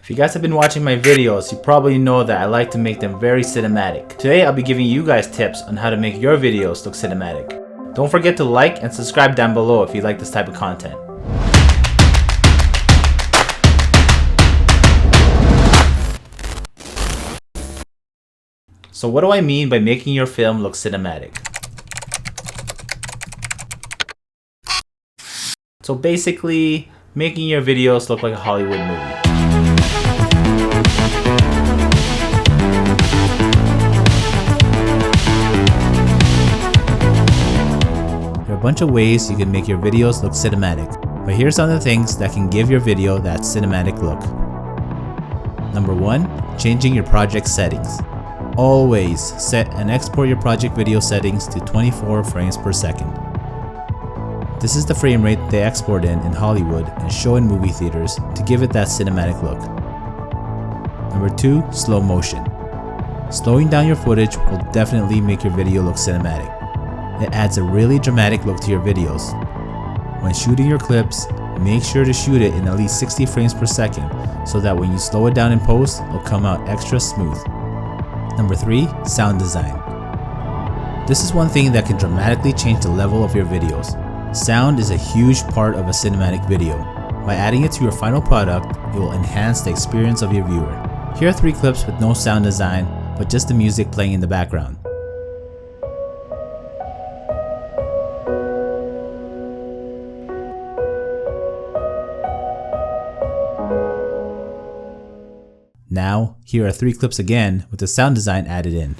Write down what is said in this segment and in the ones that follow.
If you guys have been watching my videos, you probably know that I like to make them very cinematic. Today I'll be giving you guys tips on how to make your videos look cinematic. Don't forget to like and subscribe down below if you like this type of content. So what do I mean by making your film look cinematic? So basically, making your videos look like a Hollywood movie. There are a bunch of ways you can make your videos look cinematic, but here's some of the things that can give your video that cinematic look. Number 1, changing your project settings. Always set and export your project video settings to 24 frames per second. This is the frame rate they export in Hollywood and show in movie theaters to give it that cinematic look. Number 2, slow motion. Slowing down your footage will definitely make your video look cinematic. It adds a really dramatic look to your videos. When shooting your clips, make sure to shoot it in at least 60 frames per second so that when you slow it down in post, it'll come out extra smooth. Number 3, sound design. This is one thing that can dramatically change the level of your videos. Sound is a huge part of a cinematic video. By adding it to your final product, it will enhance the experience of your viewer. Here are 3 clips with no sound design, but just the music playing in the background. Now, here are 3 clips again with the sound design added in.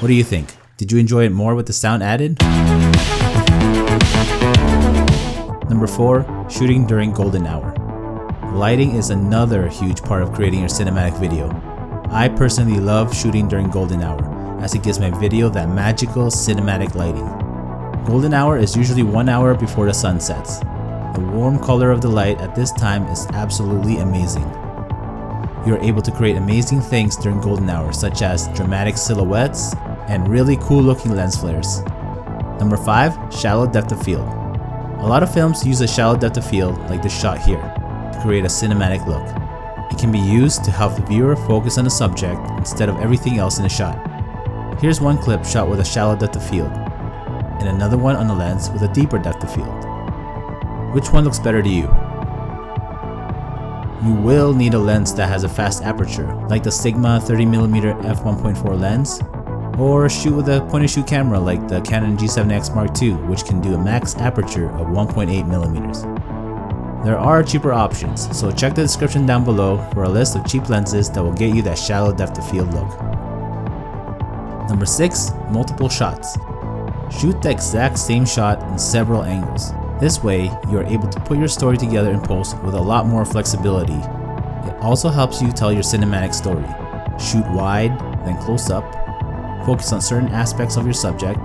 What do you think? Did you enjoy it more with the sound added? Number 4, shooting during golden hour. Lighting is another huge part of creating your cinematic video. I personally love shooting during golden hour, as it gives my video that magical cinematic lighting. Golden hour is usually 1 hour before the sun sets. The warm color of the light at this time is absolutely amazing. You are able to create amazing things during golden hour, such as dramatic silhouettes and really cool looking lens flares. Number 5, shallow depth of field. A lot of films use a shallow depth of field like this shot here to create a cinematic look. It can be used to help the viewer focus on the subject instead of everything else in the shot. Here's one clip shot with a shallow depth of field, and another one on the lens with a deeper depth of field. Which one looks better to you? You will need a lens that has a fast aperture, like the Sigma 30mm f1.4 lens, or shoot with a point-and-shoot camera like the Canon G7X Mark II, which can do a max aperture of 1.8mm. There are cheaper options, so check the description down below for a list of cheap lenses that will get you that shallow depth of field look. Number 6, multiple shots. Shoot the exact same shot in several angles. This way, you are able to put your story together in post with a lot more flexibility. It also helps you tell your cinematic story. Shoot wide, then close up. Focus on certain aspects of your subject.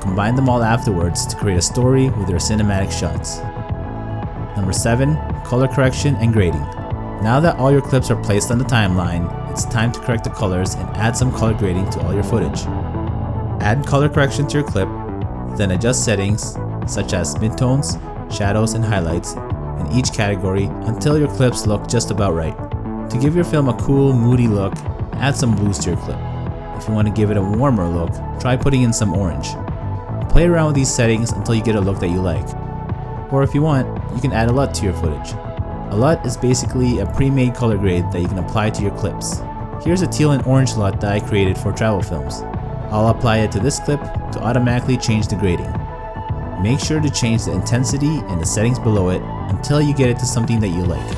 Combine them all afterwards to create a story with your cinematic shots. Number 7, color correction and grading. Now that all your clips are placed on the timeline, it's time to correct the colors and add some color grading to all your footage. Add color correction to your clip, then adjust settings such as midtones, shadows, and highlights in each category until your clips look just about right. To give your film a cool, moody look, add some blues to your clip. If you want to give it a warmer look, try putting in some orange. Play around with these settings until you get a look that you like. Or if you want, you can add a LUT to your footage. A LUT is basically a pre-made color grade that you can apply to your clips. Here's a teal and orange LUT that I created for travel films. I'll apply it to this clip to automatically change the grading. Make sure to change the intensity and the settings below it until you get it to something that you like.